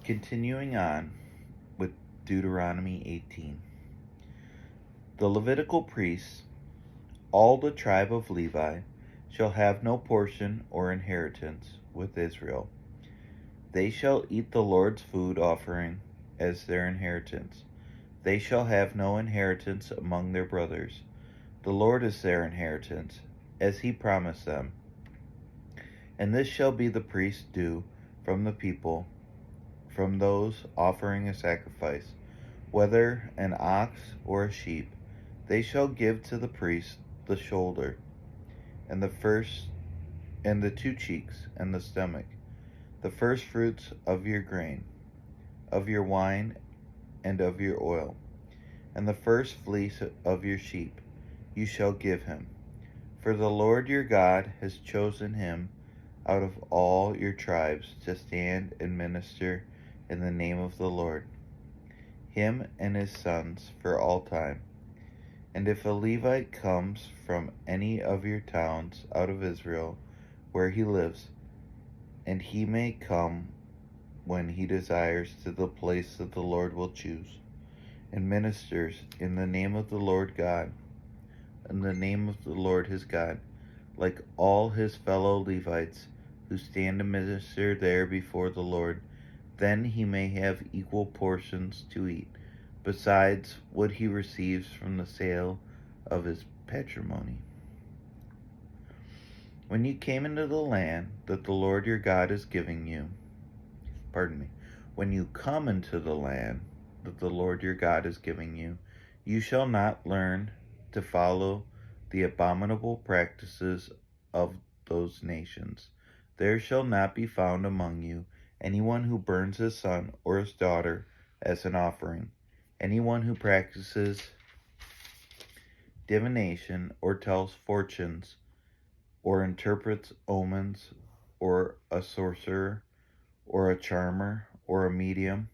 Continuing on with Deuteronomy 18. The Levitical priests, all the tribe of Levi, shall have no portion or inheritance with Israel. They shall eat the Lord's food offering as their inheritance. They shall have no inheritance among their brothers. The Lord is their inheritance, as he promised them. And this shall be the priest's due from the people, from those offering a sacrifice, whether an ox or a sheep. They shall give to the priest the shoulder, and the first, and the two cheeks, and the stomach, the first fruits of your grain, of your wine, and of your oil, and the first fleece of your sheep you shall give him. For the Lord your God has chosen him out of all your tribes to stand and minister in the name of the Lord, him and his sons for all time. And if a Levite comes from any of your towns out of Israel where he lives, and he may come when he desires to the place that the Lord will choose, and ministers in the name of the Lord God, in the name of the Lord his God, like all his fellow Levites who stand to minister there before the Lord, then he may have equal portions to eat, besides what he receives from the sale of his patrimony. When you came into the land that the Lord your God is giving you, when you come into the land that the Lord your God is giving you, you shall not learn to follow the abominable practices of those nations. There shall not be found among you anyone who burns his son or his daughter as an offering, anyone who practices divination or tells fortunes or interprets omens, or a sorcerer, or a charmer, or a medium,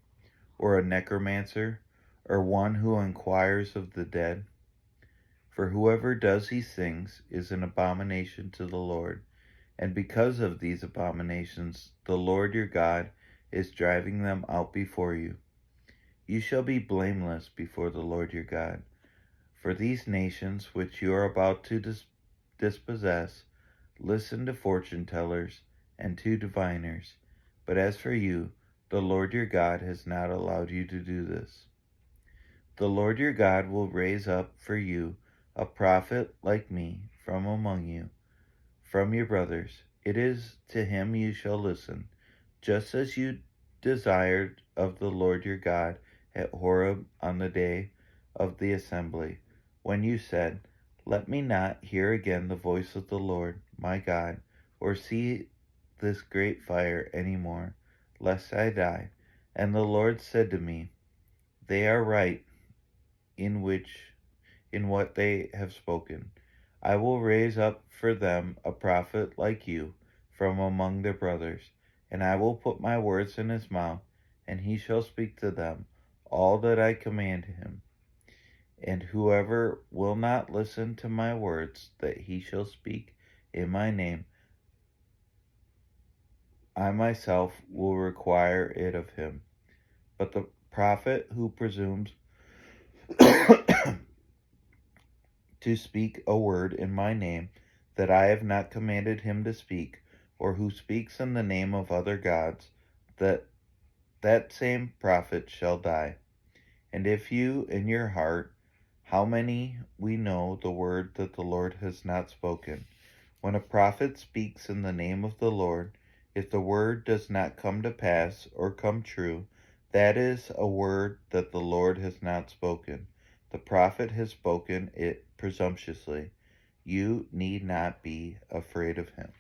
or a necromancer, or one who inquires of the dead. For whoever does these things is an abomination to the Lord, and because of these abominations the Lord your God is driving them out before you. You shall be blameless before the Lord your God. For these nations which you are about to dispossess listen to fortune tellers and to diviners, but as for you, the Lord your God has not allowed you to do this. The Lord your God will raise up for you a prophet like me from among you, from your brothers. It is to him you shall listen, just as you desired of the Lord your God at Horeb on the day of the assembly, when you said, Let me not hear again the voice of the Lord my God, or see this great fire any more, lest I die. And the Lord said to me, They are right in what they have spoken. I will raise up for them a prophet like you from among their brothers, and I will put my words in his mouth, and he shall speak to them all that I command him. And whoever will not listen to my words that he shall speak in my name, I myself will require it of him. But the prophet who presumes to speak a word in my name that I have not commanded him to speak, or who speaks in the name of other gods, that same prophet shall die. And if you in your heart, how many we know the word that the Lord has not spoken, when a prophet speaks in the name of the Lord, if the word does not come to pass or come true, that is a word that the Lord has not spoken. The prophet has spoken it presumptuously. You need not be afraid of him.